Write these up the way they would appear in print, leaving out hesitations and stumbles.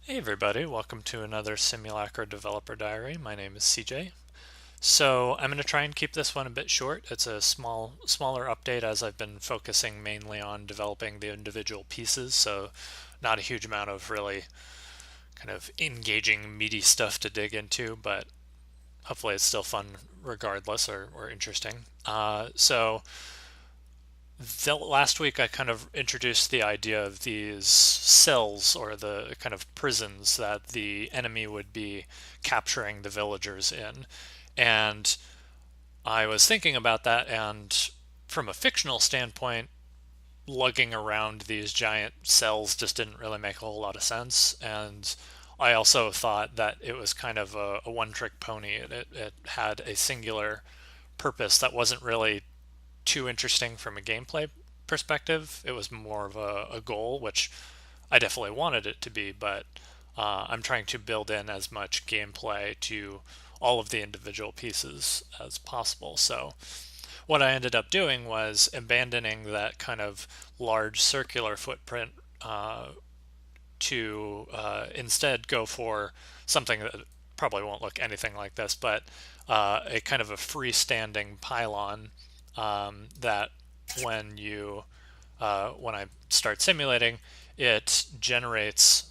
Hey everybody, welcome to another Simulacra Developer Diary. My name is CJ. So I'm going to try and keep this one a bit short. It's a smaller update as I've been focusing mainly on developing the individual pieces, so not a huge amount of really kind of engaging meaty stuff to dig into, but hopefully it's still fun regardless or interesting. So last week I kind of introduced the idea of these cells or the kind of prisons that the enemy would be capturing the villagers in. And I was thinking about that, and from a fictional standpoint, lugging around these giant cells just didn't really make a whole lot of sense. And I also thought that it was kind of a one-trick pony. It had a singular purpose that wasn't really too interesting from a gameplay perspective. It was more of a goal, which I definitely wanted it to be, but I'm trying to build in as much gameplay to all of the individual pieces as possible. So what I ended up doing was abandoning that kind of large circular footprint to instead go for something that probably won't look anything like this, but a kind of a freestanding pylon that when I start simulating, it generates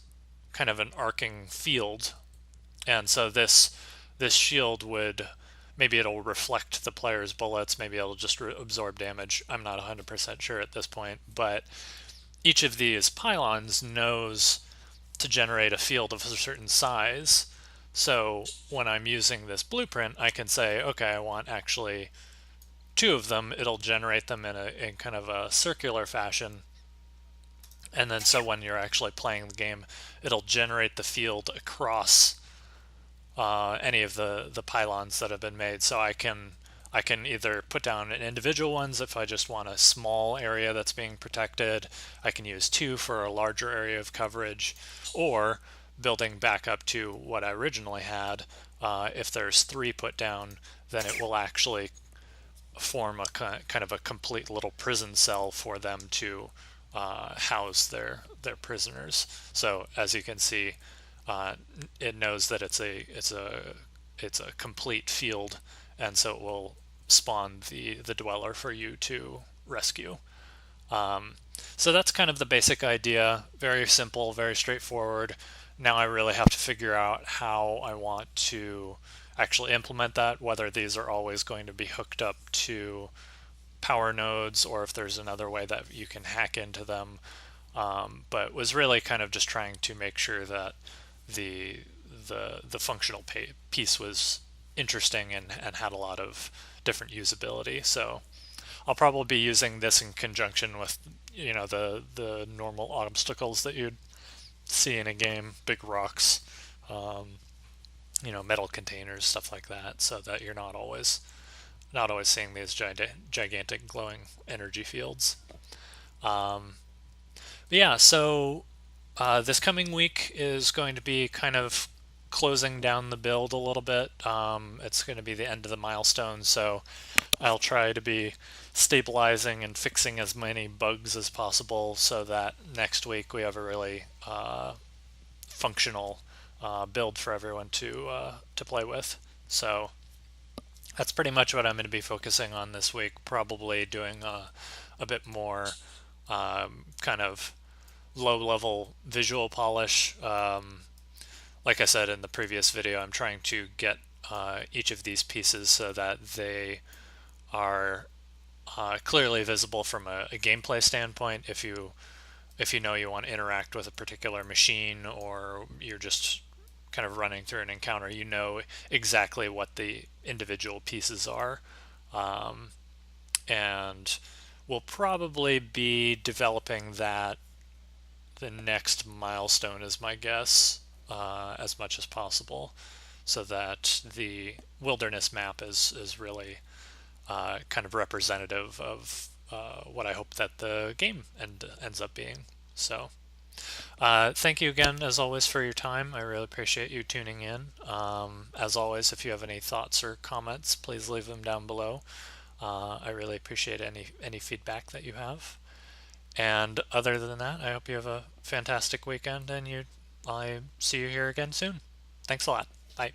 kind of an arcing field, and so this shield would maybe it'll reflect the player's bullets, maybe it'll just absorb damage. I'm not 100% sure at this point, but each of these pylons knows to generate a field of a certain size. So when I'm using this blueprint, I can say, okay, I want actually two of them. It'll generate them in kind of a circular fashion. And then so when you're actually playing the game, it'll generate the field across any of the pylons that have been made. So I can either put down individual ones if I just want a small area that's being protected. I can use two for a larger area of coverage, or building back up to what I originally had. If there's three put down, then it will actually form a kind of a complete little prison cell for them to house their prisoners. So as you can see, uh, it knows that it's a complete field, and so it will spawn the dweller for you to rescue. Um, so that's kind of the basic idea. Very simple, very straightforward. Now I really have to figure out how I want to actually implement that, whether these are always going to be hooked up to power nodes or if there's another way that you can hack into them. But was really kind of just trying to make sure that the the functional piece was interesting and had a lot of different usability. So I'll probably be using this in conjunction with the normal obstacles that you'd see in a game, big rocks, um, metal containers, stuff like that, so that you're not always seeing these gigantic glowing energy fields. Um, but yeah, so this coming week is going to be kind of closing down the build a little bit. It's going to be the end of the milestone, so I'll try to be stabilizing and fixing as many bugs as possible so that next week we have a really functional build for everyone to play with. So that's pretty much what I'm going to be focusing on this week. Probably doing a bit more kind of low-level visual polish. Like I said in the previous video, I'm trying to get each of these pieces so that they are clearly visible from a gameplay standpoint. If you know you want to interact with a particular machine, or you're just kind of running through an encounter, you know exactly what the individual pieces are. Um, and we'll probably be developing that the next milestone, is my guess, as much as possible, so that the wilderness map is really kind of representative of what I hope that the game ends up being. So thank you again, as always, for your time. I really appreciate you tuning in. As always, if you have any thoughts or comments, please leave them down below. I really appreciate any feedback that you have. And other than that, I hope you have a fantastic weekend and you I see you here again soon. Thanks a lot. Bye.